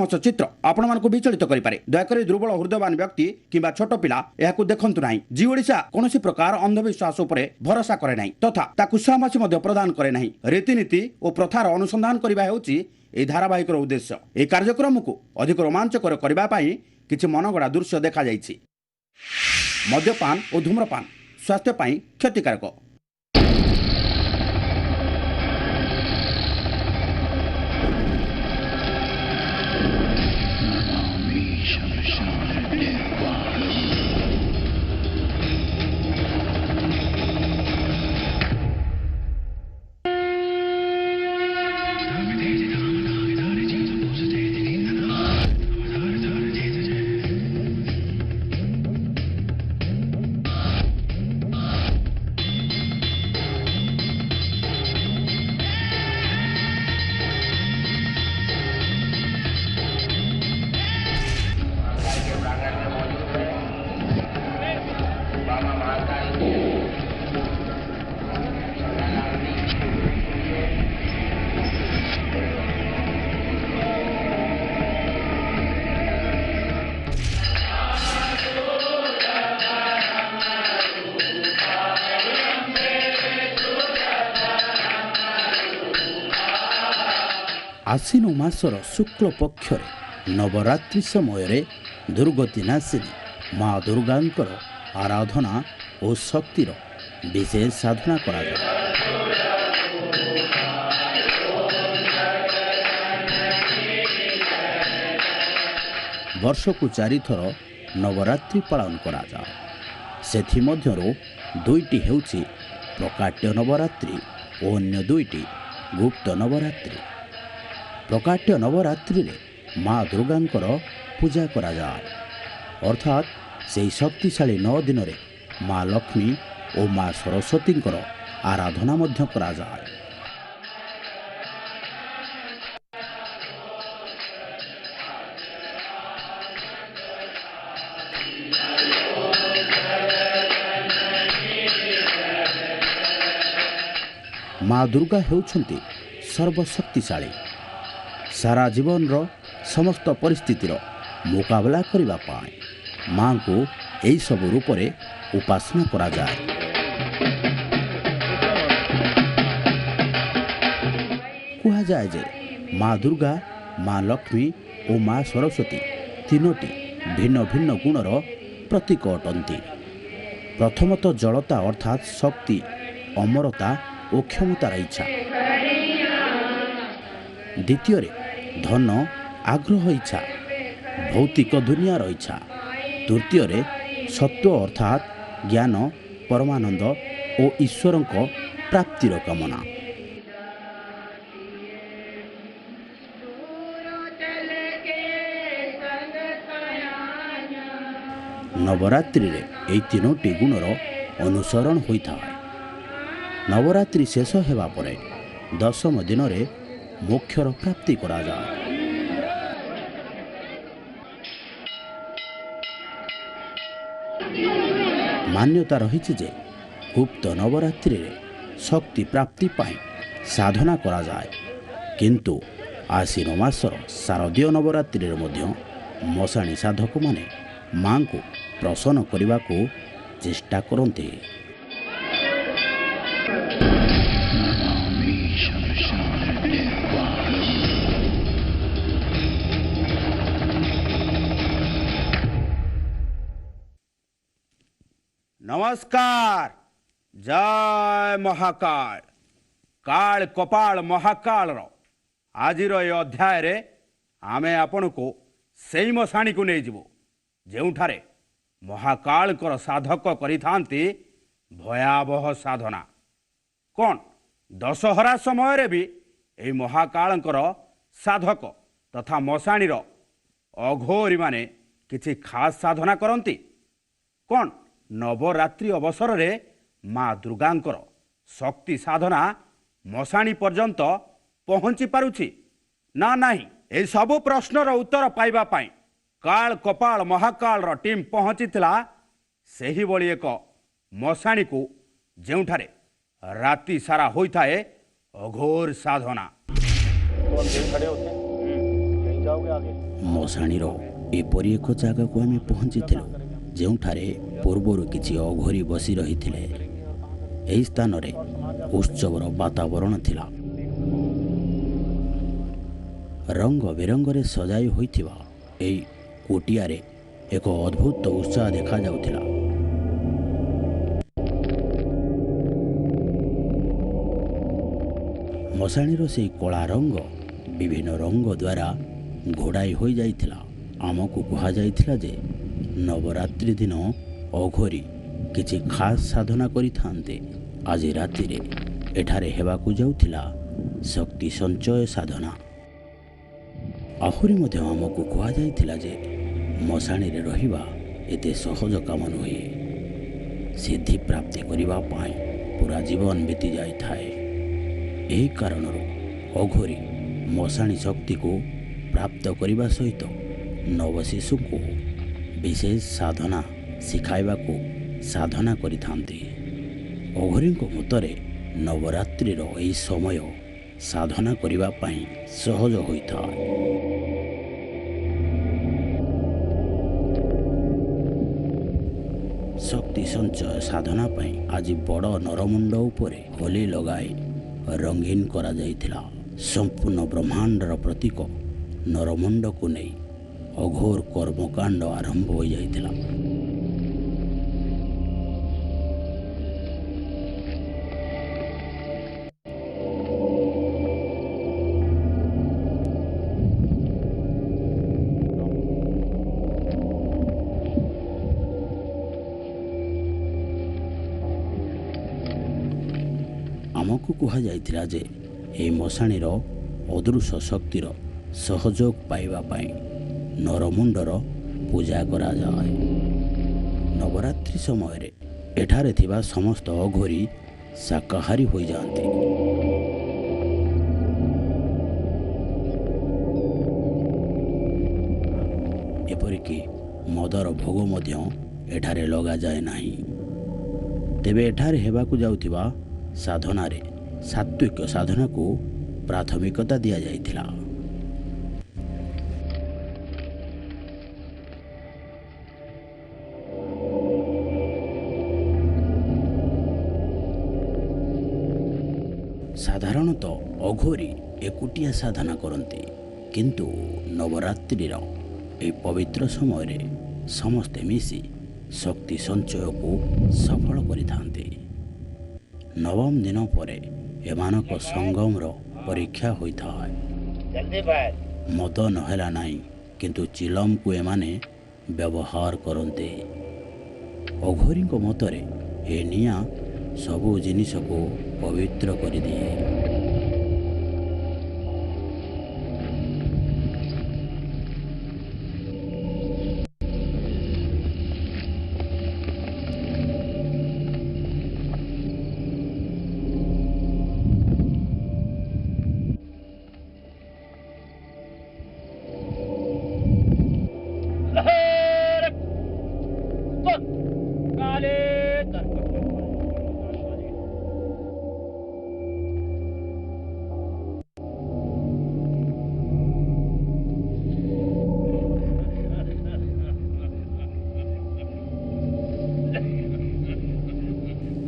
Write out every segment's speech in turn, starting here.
चित्र आपण मानक विचलित करें दयाकोरी दुर्बल हृदयवान व्यक्ति किंबा छोट पिला यह देखंतु नहीं जी ओडिशा कौन प्रकार अंधविश्वास उपर भरोसा करे नहीं तथा ताकु सहमति प्रदान करे नहीं रीतिनीति और प्रथार अनुसंधान करबा हेउची ए धारावाहिक उद्देश्य ए कार्यक्रम को अधिक रोमांचकर करबा पई किछि मनगड़ा दृश्य देखा जायछि। मद्यपान और धूम्रपान स्वास्थ्य पई क्षतिकारक। आश्विन मासर शुक्ल पक्षर नवरात्रि समय दुर्गति नाशिनी माँ दुर्गांकर आराधना और शक्तिर विशेष साधना करा जाए। वर्ष को 4 थर नवरात्रि पालन करा जाए। सेथि मध्यरो दुईटी हेउछि प्रकाट्य नवरात्रि और अन्य दुईटी गुप्त नवरात्रि। प्रकाट्य नवरात्रि रे माँ दुर्गांकर पूजा करा जाए अर्थात से शक्तिशाली 9 दिन रे माँ लक्ष्मी और माँ सरस्वती आराधना मध्य करा जाए। माँ दुर्गा हेउछंती सर्वशक्तिशाली सारा जीवन रो समस्त परिस्थितिर मुकाबला करबा पाए माँ को यही सब रूप रे उपासना करा जाए। कहा जाए जे माँ दुर्गा माँ लक्ष्मी और माँ सरस्वती तीनोटी भिन्न भिन्न गुणर प्रतीक अटंती। प्रथमतः जड़ता अर्थात शक्ति अमरता और क्षमतार इच्छा। द्वितीय धन आग्रह इच्छा भौतिक दुनियार इच्छा। तृतीय सत्व अर्थात ज्ञान परमानंद और ईश्वर प्राप्तिर कामना। नवरात्रि रे एई तीनोटी गुणर अनुसरण होता है। नवरात्रि शेष हेबा परे 10म दिन रे मोक्षर प्राप्ति करा जाए। मान्यता रही जे गुप्त नवरात्रि रे शक्ति प्राप्ति पाई साधना करा जाए किंतु आश्विन मासर शारदीय नवरात्रि रे मध्य मशाणी साधक माने मां को प्रसन्न करने को चेष्टा करते। नमस्कार जय महाकाल काल कपाल महाकाल आज अध्याय रे आमे आपण को सेई मशाणी को नहीं जीवो जेउठारे महाकाल कर साधक करिथांती भयावह साधना। कौन दशहरा समय रे भी एई महाकाल साधक तथा मशाणीर अघोरी माने किछि खास साधना करती। कौन नवरात्रि अवसर रे माँ दुर्गांकर शक्ति साधना मशाणी पर्यंत पहुँची पारुछि ना नहीं? ए सब प्रश्नर उत्तर पाइबा पाई काल कपाल महाकाल टीम पहुँची सही भली एक मशाणी को जेउठारे राति सारा होइथाए अघोर साधना। ମଶାଣିର ଏପରି ଏକ ଜାଗାକୁ ଆମେ ପହଞ୍ଚିଥିଲୁ ଯେଉଁଠାରେ ପୂର୍ବରୁ କିଛି ଅଘୋରୀ ବସି ରହିଥିଲେ। ଏହି ସ୍ଥାନରେ ଉତ୍ସବର ବାତାବରଣ ଥିଲା। ରଙ୍ଗ ବେରଙ୍ଗରେ ସଜାଇ ହୋଇଥିବା ଏହି କୁଟିଆରେ ଏକ ଅଦ୍ଭୁତ ଉତ୍ସାହ ଦେଖାଯାଉଥିଲା। ମଶାଣିର ସେହି କଳା ରଙ୍ଗ ବିଭିନ୍ନ ରଙ୍ଗ ଦ୍ୱାରା ଘୋଡ଼ାଇ ହୋଇଯାଇଥିଲା। ଆମକୁ କୁହାଯାଇଥିଲା ଯେ ନବରାତ୍ରି ଦିନ ଅଘୋରୀ କିଛି ଖାସ୍ ସାଧନା କରିଥାନ୍ତେ। ଆଜି ରାତିରେ ଏଠାରେ ହେବାକୁ ଯାଉଥିଲା ଶକ୍ତି ସଞ୍ଚୟ ସାଧନା। ଆହୁରି ମଧ୍ୟ ଆମକୁ କୁହାଯାଇଥିଲା ଯେ ମଶାଣିରେ ରହିବା ଏତେ ସହଜ କାମ ନୁହେଁ। ସିଦ୍ଧି ପ୍ରାପ୍ତି କରିବା ପାଇଁ ପୁରା ଜୀବନ ବିତି ଯାଇଥାଏ। ଏହି କାରଣରୁ ଅଘୋରୀ ମଶାଣି ଶକ୍ତିକୁ ପ୍ରାପ୍ତ କରିବା ସହିତ ନବଶିଶୁଙ୍କୁ ବିଶେଷ ସାଧନା ଶିଖାଇବାକୁ ସାଧନା କରିଥାନ୍ତି। ଅଘୋରୀଙ୍କ ମତରେ ନବରାତ୍ରିର ଏହି ସମୟ ସାଧନା କରିବା ପାଇଁ ସହଜ ହୋଇଥାଏ। ଶକ୍ତି ସଞ୍ଚୟ ସାଧନା ପାଇଁ ଆଜି ବଡ଼ ନରମୁଣ୍ଡ ଉପରେ ହୋଲି ଲଗାଇ ରଙ୍ଗୀନ କରାଯାଇଥିଲା। ସମ୍ପୂର୍ଣ୍ଣ ବ୍ରହ୍ମାଣ୍ଡର ପ୍ରତୀକ ନରମୁଣ୍ଡକୁ ନେଇ ଅଘୋର କର୍ମକାଣ୍ଡ ଆରମ୍ଭ ହୋଇଯାଇଥିଲା। ଆମକୁ କୁହାଯାଇଥିଲା ଯେ ଏହି ମଶାଣିର ଅଦୃଶ୍ୟ ଶକ୍ତିର ସହଯୋଗ ପାଇବା ପାଇଁ ନରମୁଣ୍ଡର ପୂଜା କରାଯାଏ। ନବରାତ୍ରି ସମୟରେ ଏଠାରେ ଥିବା ସମସ୍ତ ଅଘୋରୀ ଶାକାହାରୀ ହୋଇଯାଆନ୍ତି। ଏପରିକି ମଦର ଭୋଗ ମଧ୍ୟ ଏଠାରେ ଲଗାଯାଏ ନାହିଁ। ତେବେ ଏଠାରେ ହେବାକୁ ଯାଉଥିବା ସାଧନାରେ ସାତ୍ଵିକ ସାଧନାକୁ ପ୍ରାଥମିକତା ଦିଆଯାଇଥିଲା। ସାଧାରଣତଃ ଅଘୋରୀ ଏକୁଟିଆ ସାଧନା କରନ୍ତି, କିନ୍ତୁ ନବରାତ୍ରିର ଏହି ପବିତ୍ର ସମୟରେ ସମସ୍ତେ ମିଶି ଶକ୍ତି ସଞ୍ଚୟକୁ ସଫଳ କରିଥାନ୍ତି। ନବମ ଦିନ ପରେ ଏମାନଙ୍କ ସଙ୍ଗମର ପରୀକ୍ଷା ହୋଇଥାଏ। ମଦ ନହେଲା ନାହିଁ, କିନ୍ତୁ ଚିଲମକୁ ଏମାନେ ବ୍ୟବହାର କରନ୍ତି। ଅଘୋରୀଙ୍କ ମତରେ ଏ ନିଆଁ ସବୁ ଜିନିଷକୁ ପବିତ୍ର କରିଦିଏ।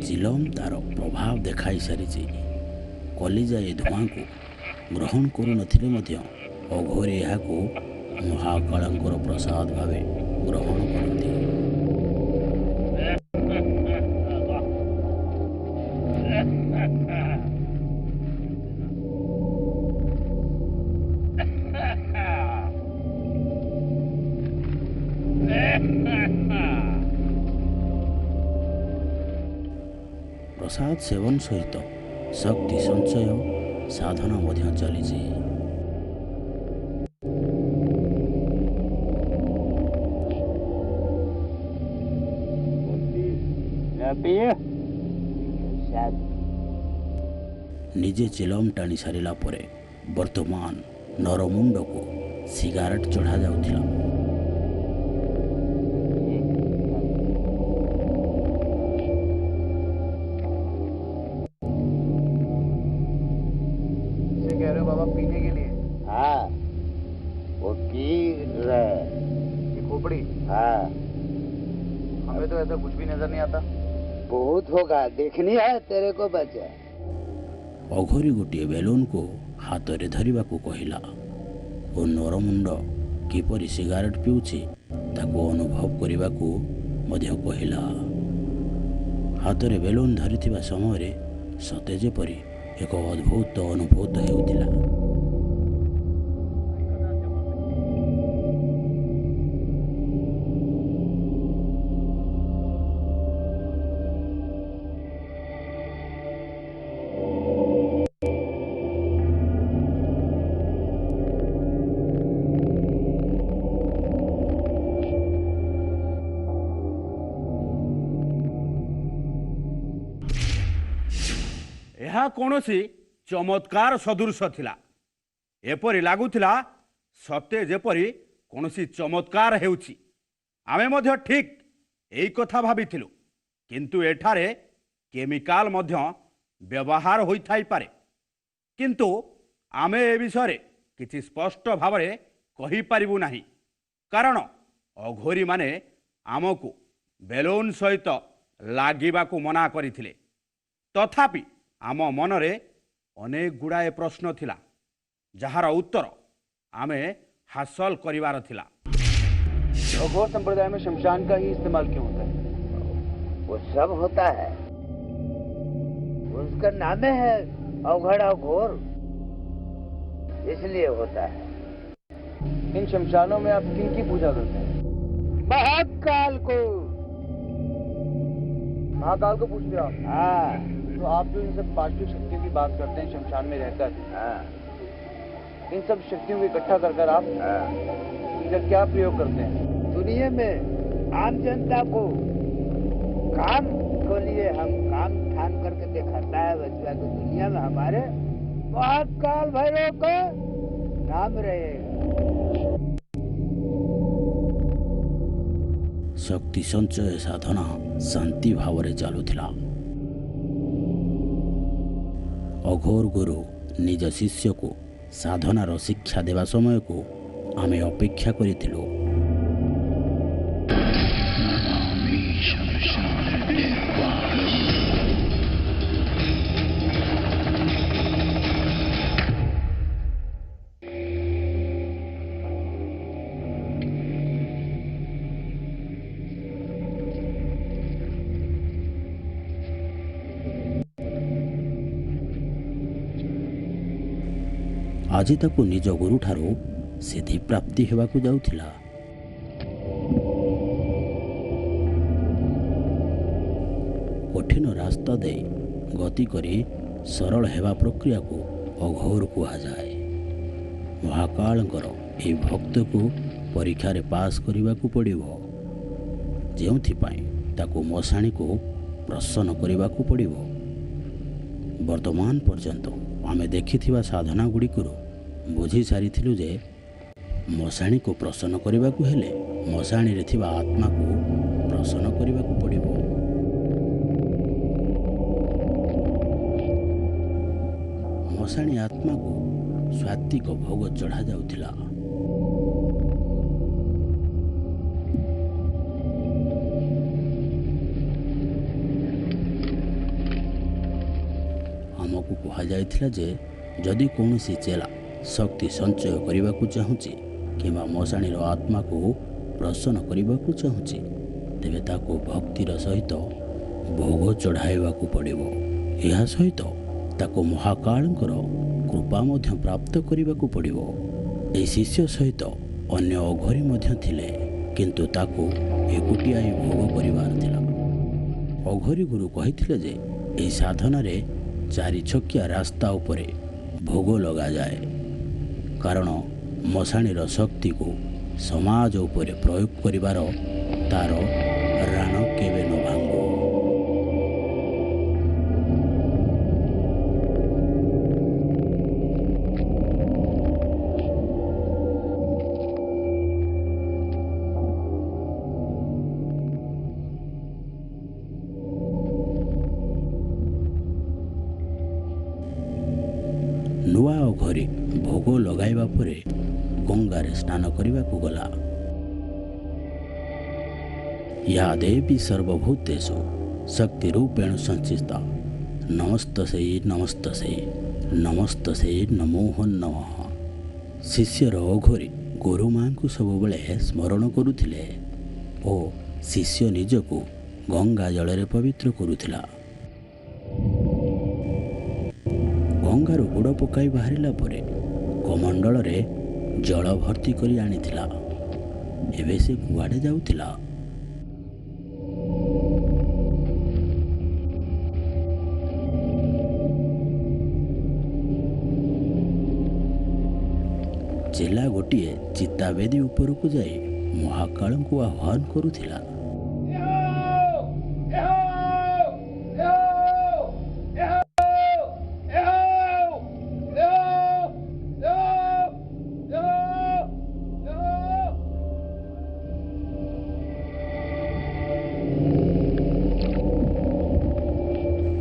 ଚିଲମ ତାର ପ୍ରଭାବ ଦେଖାଇ ସାରିଛି। କଲିଜା ଏ ଧୂଆଁକୁ ଗ୍ରହଣ କରୁନଥିଲେ ମଧ୍ୟ ଅଘୋରୀ ଏହାକୁ ମହାକାଳଙ୍କର ପ୍ରସାଦ ଭାବେ ଗ୍ରହଣ କରନ୍ତି। ପ୍ରସାଦ ସେବନ ସହିତ ଶକ୍ତି ସଞ୍ଚୟ ସାଧନା ମଧ୍ୟ ଚାଲିଛି। ନିଜେ ଚିଲମ ଟାଣି ସାରିଲା ପରେ ବର୍ତ୍ତମାନ ନରମୁଣ୍ଡକୁ ସିଗାରେଟ୍ ଚଢ଼ାଯାଉଥିଲା। बाबा पीने के लिए। हाँ, वो की रहे हैं। ये खोपड़ी? हाँ। हमें तो ऐसा कुछ भी नजर नहीं आता। बहुत होगा, देखनी है तेरे को बच्चा। ଅଘୋରୀ ଗୋଟିଏ ବେଲୁନକୁ ହାତରେ ଧରିବାକୁ କହିଲା ଓ ନରମୁଣ୍ଡ କିପରି ସିଗାରେଟ୍ ପିଉଛି ତାକୁ ଅନୁଭବ କରିବାକୁ ମଧ୍ୟ କହିଲା। ହାତରେ ବେଲୁନ ଧରିଥିବା ସମୟରେ ସତେ ଯେପରି ଏକ ଅଦ୍ଭୁତ ଅନୁଭୂତ ହେଉଥିଲା। ଏହା କୌଣସି ଚମତ୍କାର ସଦୃଶ ଥିଲା। ଏପରି ଲାଗୁଥିଲା ସତେ ଯେପରି କୌଣସି ଚମତ୍କାର ହେଉଛି। ଆମେ ମଧ୍ୟ ଠିକ୍ ଏଇ କଥା ଭାବିଥିଲୁ, କିନ୍ତୁ ଏଠାରେ କେମିକାଲ ମଧ୍ୟ ବ୍ୟବହାର ହୋଇଥାଇପାରେ। କିନ୍ତୁ ଆମେ ଏ ବିଷୟରେ କିଛି ସ୍ପଷ୍ଟ ଭାବରେ କହିପାରିବୁ ନାହିଁ, କାରଣ ଅଘୋରୀମାନେ ଆମକୁ ବେଲୁନ ସହିତ ଲାଗିବାକୁ ମନା କରିଥିଲେ। ତଥାପି ଆମ ମନରେ ଅନେକ ଗୁଡ଼ାଏ ପ୍ରଶ୍ନ ଥିଲା, ଯାହାର ଉତ୍ତର ଆମେ ହାସଲ କରିବାର ଥିଲା। अघोर संप्रदाय में शमशान का ही इस्तेमाल क्यों होता है? वो सब होता है, उसका नाम है अवघड़ अघोर, इसलिए होता है। इन शमशानों में आप किन की पूजा करते हैं? महाकाल को। महाकाल को पूछते हो आप? हाँ तो आप जो इन सब पार्थिव शक्तियों की बात करते हैं शमशान में रहकर, हाँ इन सब शक्तियों को इकट्ठा कर आप हाँ। इनका क्या प्रयोग करते हैं? दुनिया में आम जनता को काम के लिए हम काम ठान करके दिखाता है बच्चा को। दुनिया में हमारे महाकाल भैरव का नाम रहेगा। ଶକ୍ତି ସଞ୍ଚୟ ସାଧନା ଶାନ୍ତି ଭାବରେ ଚାଲୁଥିଲା। ଅଘୋର ଗୁରୁ ନିଜ ଶିଷ୍ୟକୁ ସାଧନାର ଶିକ୍ଷା ଦେବା ସମୟକୁ ଆମେ ଅପେକ୍ଷା କରିଥିଲୁ। ଆଜି ତାକୁ ନିଜ ଗୁରୁଠାରୁ ସିଦ୍ଧି ପ୍ରାପ୍ତି ହେବାକୁ ଯାଉଥିଲା। କଠିନ ରାସ୍ତା ଦେଇ ଗତି କରି ସରଳ ହେବା ପ୍ରକ୍ରିୟାକୁ ଅଘୋର କୁହାଯାଏ। ମହାକାଳଙ୍କର ଏହି ଭକ୍ତକୁ ପରୀକ୍ଷାରେ ପାସ୍ କରିବାକୁ ପଡ଼ିବ, ଯେଉଁଥିପାଇଁ ତାକୁ ମଶାଣୀକୁ ପ୍ରସନ୍ନ କରିବାକୁ ପଡ଼ିବ। ବର୍ତ୍ତମାନ ପର୍ଯ୍ୟନ୍ତ ଆମେ ଦେଖିଥିବା ସାଧନା ଗୁଡ଼ିକରୁ ବୁଝି ସାରିଥିଲୁ ଯେ ମଶାଣୀକୁ ପ୍ରସନ୍ନ କରିବାକୁ ହେଲେ ମଶାଣୀରେ ଥିବା ଆତ୍ମାକୁ ପ୍ରସନ୍ନ କରିବାକୁ ପଡ଼ିବ। ମଶାଣୀ ଆତ୍ମାକୁ ସ୍ୱାତ୍ବିକ ଭୋଗ ଚଢ଼ାଯାଉଥିଲା। ଆମକୁ କୁହାଯାଇଥିଲା ଯେ ଯଦି କୌଣସି ଚେଲା ଶକ୍ତି ସଞ୍ଚୟ କରିବାକୁ ଚାହୁଁଛି କିମ୍ବା ମଶାଣୀର ଆତ୍ମାକୁ ପ୍ରସନ୍ନ କରିବାକୁ ଚାହୁଁଛି, ତେବେ ତାକୁ ଭକ୍ତିର ସହିତ ଭୋଗ ଚଢ଼ାଇବାକୁ ପଡ଼ିବ। ଏହା ସହିତ ତାକୁ ମହାକାଳଙ୍କର କୃପା ମଧ୍ୟ ପ୍ରାପ୍ତ କରିବାକୁ ପଡ଼ିବ। ଏହି ଶିଷ୍ୟ ସହିତ ଅନ୍ୟ ଅଘୋରୀ ମଧ୍ୟ ଥିଲେ, କିନ୍ତୁ ତାକୁ ଏକୁଟିଆ ହିଁ ଭୋଗ କରିବାର ଥିଲା। ଅଘୋରୀ ଗୁରୁ କହିଥିଲେ ଯେ ଏହି ସାଧନାରେ 4 ଛକିଆ ରାସ୍ତା ଉପରେ ଭୋଗ ଲଗାଯାଏ, କାରଣ ମଶାଣୀର ଶକ୍ତିକୁ ସମାଜ ଉପରେ ପ୍ରୟୋଗ କରିବାର ତାର ରାଣ କେବେ ନ ଭାଙ୍ଗ। ନୂଆ ଅଘୋରୀ ଅଘରୀ ଭୋଗ ଲଗାଇବା ପରେ ଗଙ୍ଗାରେ ସ୍ନାନ କରିବାକୁ ଗଲା। ୟା ଦେବୀ ସର୍ବଭୂତେଷୁ ଶକ୍ତିରୂପେଣ ସଂସ୍ଥିତା ନମସ୍ତସୈ ନମସ୍ତସୈ ନମସ୍ତସୈ ନମୋ ନମଃ। ଶିଷ୍ୟର ଅଘରୀ ଗୁରୁମାଙ୍କୁ ସବୁବେଳେ ସ୍ମରଣ କରୁଥିଲେ ଓ ଶିଷ୍ୟ ନିଜକୁ ଗଙ୍ଗା ଜଳରେ ପବିତ୍ର କରୁଥିଲା। ଗଙ୍ଗାରୁ ବୁଡ଼ ପକାଇ ବାହାରିଲା ପରେ କମଣ୍ଡଳରେ ଜଳ ଭର୍ତ୍ତି କରି ଆଣିଥିଲା। ଏବେ ସେ କୁଆଡ଼େ ଯାଉଥିଲା? ଚେଲା ଗୋଟିଏ ଚିତାବେଦୀ ଉପରକୁ ଯାଇ ମହାକାଳଙ୍କୁ ଆହ୍ୱାନ କରୁଥିଲା।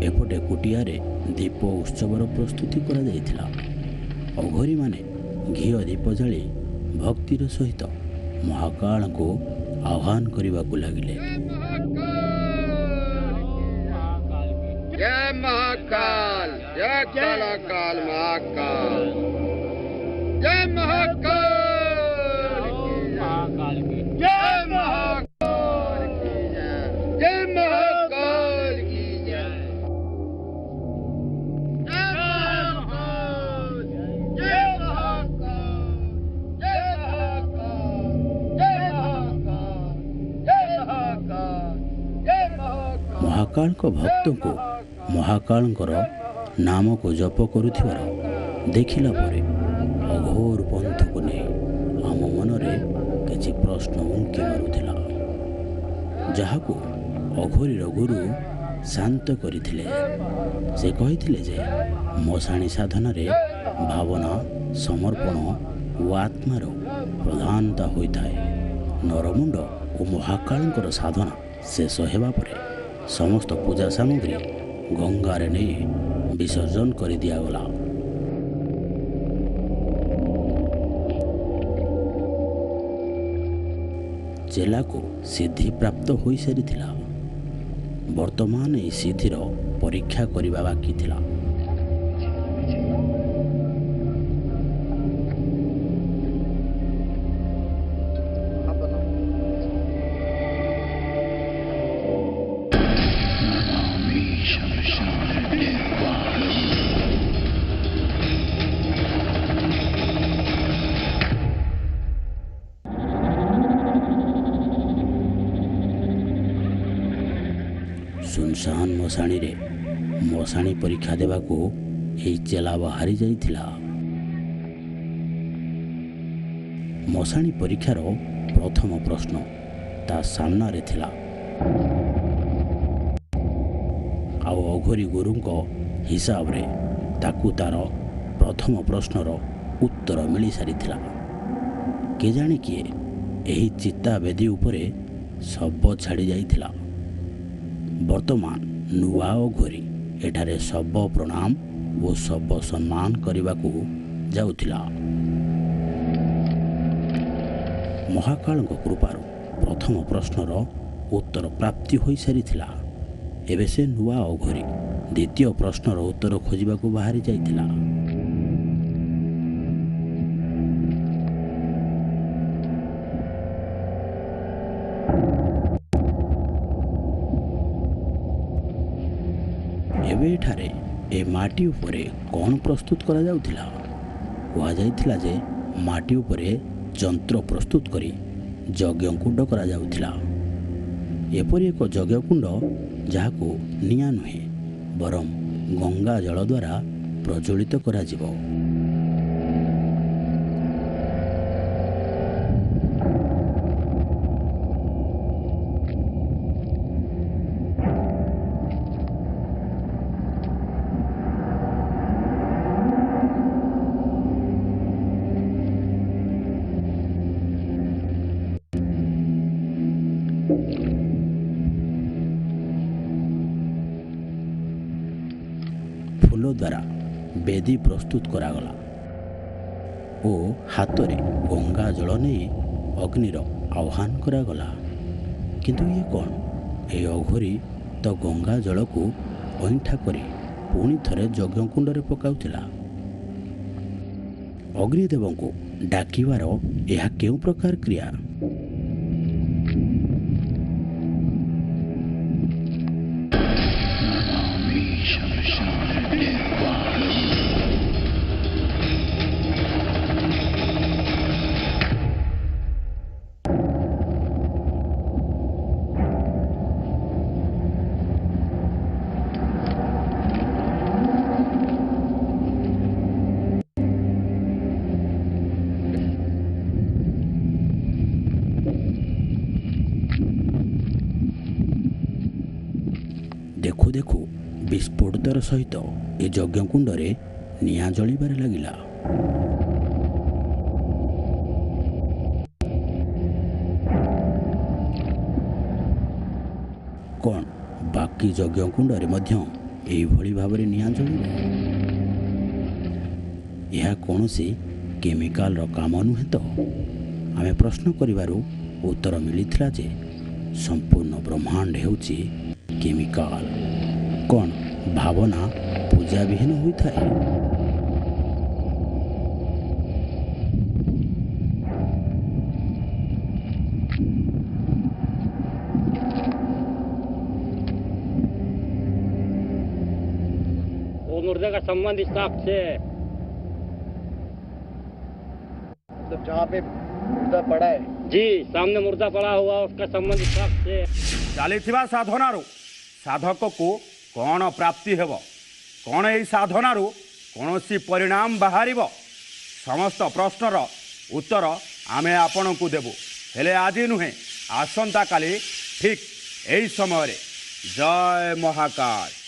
ଏପଟେ କୁଟିଆରେ ଦୀପ ଉତ୍ସବର ପ୍ରସ୍ତୁତି କରାଯାଇଥିଲା। ଅଘରୀମାନେ ଘିଅ ଦୀପ ଜାଳି ଭକ୍ତିର ସହିତ ମହାକାଳଙ୍କୁ ଆହ୍ୱାନ କରିବାକୁ ଲାଗିଲେ। जय महाकाल, जय कालाकाल महाकाल, जय महाकाल, जय महाकाल की जय, जय महाकाल की जय, जय महाकाल, जय महाकाल, जय महाकाल, जय महाकाल, जय महाकाल, जय महाकाल। ମହାକାଳଙ୍କ ଭକ୍ତଙ୍କୁ ମହାକାଳଙ୍କର ନାମକୁ ଜପ କରୁଥିବାର ଦେଖିଲା ପରେ ଅଘୋର ପନ୍ଥକୁ ନେଇ ଆମ ମନରେ କିଛି ପ୍ରଶ୍ନ ଉଙ୍କି ମାରୁଥିଲା, ଯାହାକୁ ଅଘୋରୀର ଗୁରୁ ଶାନ୍ତ କରିଥିଲେ। ସେ କହିଥିଲେ ଯେ ମଶାଣୀ ସାଧନାରେ ଭାବନା, ସମର୍ପଣ ଓ ଆତ୍ମାର ପ୍ରଧାନତା ହୋଇଥାଏ। ନରମୁଣ୍ଡ ଓ ମହାକାଳଙ୍କର ସାଧନା ଶେଷ ହେବା ପରେ ସମସ୍ତ ପୂଜା ସାମଗ୍ରୀ ଗଙ୍ଗାରେ ନେଇ ବିସର୍ଜନ କରି ଦିଆଗଲା। ଚେଲାକୁ ସିଦ୍ଧି ପ୍ରାପ୍ତ ହୋଇସାରିଥିଲା। ବର୍ତ୍ତମାନ ଏହି ସିଦ୍ଧିର ପରୀକ୍ଷା କରିବା ବାକି ଥିଲା। ସୁନସାନ ମଶାଣୀରେ ମଶାଣୀ ପରୀକ୍ଷା ଦେବାକୁ ଏହି ଚେଲା ବାହାରି ଯାଇଥିଲା। ମଶାଣୀ ପରୀକ୍ଷାର ପ୍ରଥମ ପ୍ରଶ୍ନ ତା ସାମ୍ନାରେ ଥିଲା, ଆଉ ଅଘୋରୀ ଗୁରୁଙ୍କ ହିସାବରେ ତାକୁ ତାର ପ୍ରଥମ ପ୍ରଶ୍ନର ଉତ୍ତର ମିଳିସାରିଥିଲା। କେଜାଣି କିଏ ଏହି ଚିତାବେଦୀ ଉପରେ ଶବ ଛାଡ଼ି ଯାଇଥିଲା। ବର୍ତ୍ତମାନ ନୂଆ ଅଘୋରୀ ଏଠାରେ ଶବ ପ୍ରଣାମ ଓ ଶବ ସମ୍ମାନ କରିବାକୁ ଯାଉଥିଲା। ମହାକାଳଙ୍କ କୃପାରୁ ପ୍ରଥମ ପ୍ରଶ୍ନର ଉତ୍ତର ପ୍ରାପ୍ତି ହୋଇସାରିଥିଲା। ଏବେ ସେ ନୂଆ ଅଘୋରୀ ଦ୍ୱିତୀୟ ପ୍ରଶ୍ନର ଉତ୍ତର ଖୋଜିବାକୁ ବାହାରି ଯାଇଥିଲା। ଏବେ ଏଠାରେ ଏ ମାଟି ଉପରେ କ'ଣ ପ୍ରସ୍ତୁତ କରାଯାଉଥିଲା? କୁହାଯାଇଥିଲା ଯେ ମାଟି ଉପରେ ଯନ୍ତ୍ର ପ୍ରସ୍ତୁତ କରି ଯଜ୍ଞକୁଣ୍ଡ କରାଯାଉଥିଲା। ଏପରି ଏକ ଯଜ୍ଞକୁଣ୍ଡ ଯାହାକୁ ନିଆଁ ନୁହେଁ ବରଂ ଗଙ୍ଗା ଜଳ ଦ୍ୱାରା ପ୍ରଜ୍ୱଳିତ କରାଯିବ। ଫୁଲ ଦ୍ୱାରା ବେଦୀ ପ୍ରସ୍ତୁତ କରାଗଲା। ଓ ହାତରେ ଗଙ୍ଗା ଜଳ ନେଇ ଅଗ୍ନିର ଆହ୍ୱାନ କରାଗଲା। କିନ୍ତୁ ଇଏ କ'ଣ? ଏହି ଅଘୋରୀ ତ ଗଙ୍ଗା ଜଳକୁ ଅଇଁଠା କରି ପୁଣି ଥରେ ଯଜ୍ଞକୁଣ୍ଡରେ ପକାଉଥିଲା। ଅଗ୍ନିଦେବଙ୍କୁ ଡାକିବାର ଏହା କେଉଁ ପ୍ରକାର କ୍ରିୟା? ଦେଖୁ ଦେଖୁ ବିସ୍ଫୋଟର ସହିତ ଏ ଯଜ୍ଞକୁଣ୍ଡରେ ନିଆଁ ଜଳିବାରେ ଲାଗିଲା। କ'ଣ ବାକି ଯଜ୍ଞକୁଣ୍ଡରେ ମଧ୍ୟ ଏହିଭଳି ଭାବରେ ନିଆଁ ଜଳିବ? ଏହା କୌଣସି କେମିକାଲର କାମ ନୁହେଁ ତ? ଆମେ ପ୍ରଶ୍ନ କରିବାରୁ ଉତ୍ତର ମିଳିଥିଲା ଯେ ସମ୍ପୂର୍ଣ୍ଣ ବ୍ରହ୍ମାଣ୍ଡ ହେଉଛି କେମିକାଲ। କ'ଣ ଭାବନା ପୂଜା ବିହୀନ ହୋଇଥାଏ? वो मुर्दे का संबंध इस साख से है। मतलब जहाँ पे मुर्दा पड़ा है जी, सामने मुर्दा पड़ा हुआ उसका संबंध इस साख से है। ଚାଲିଥିବା ସାଧନାରୁ ସାଧକକୁ କ'ଣ ପ୍ରାପ୍ତି ହେବ? କ'ଣ ଏହି ସାଧନାରୁ କୌଣସି ପରିଣାମ ବାହାରିବ? ସମସ୍ତ ପ୍ରଶ୍ନର ଉତ୍ତର ଆମେ ଆପଣଙ୍କୁ ଦେବୁ, ହେଲେ ଆଜି ନୁହେଁ, ଆସନ୍ତାକାଲି ଠିକ୍ ଏହି ସମୟରେ। ଜୟ ମହାକାଳ।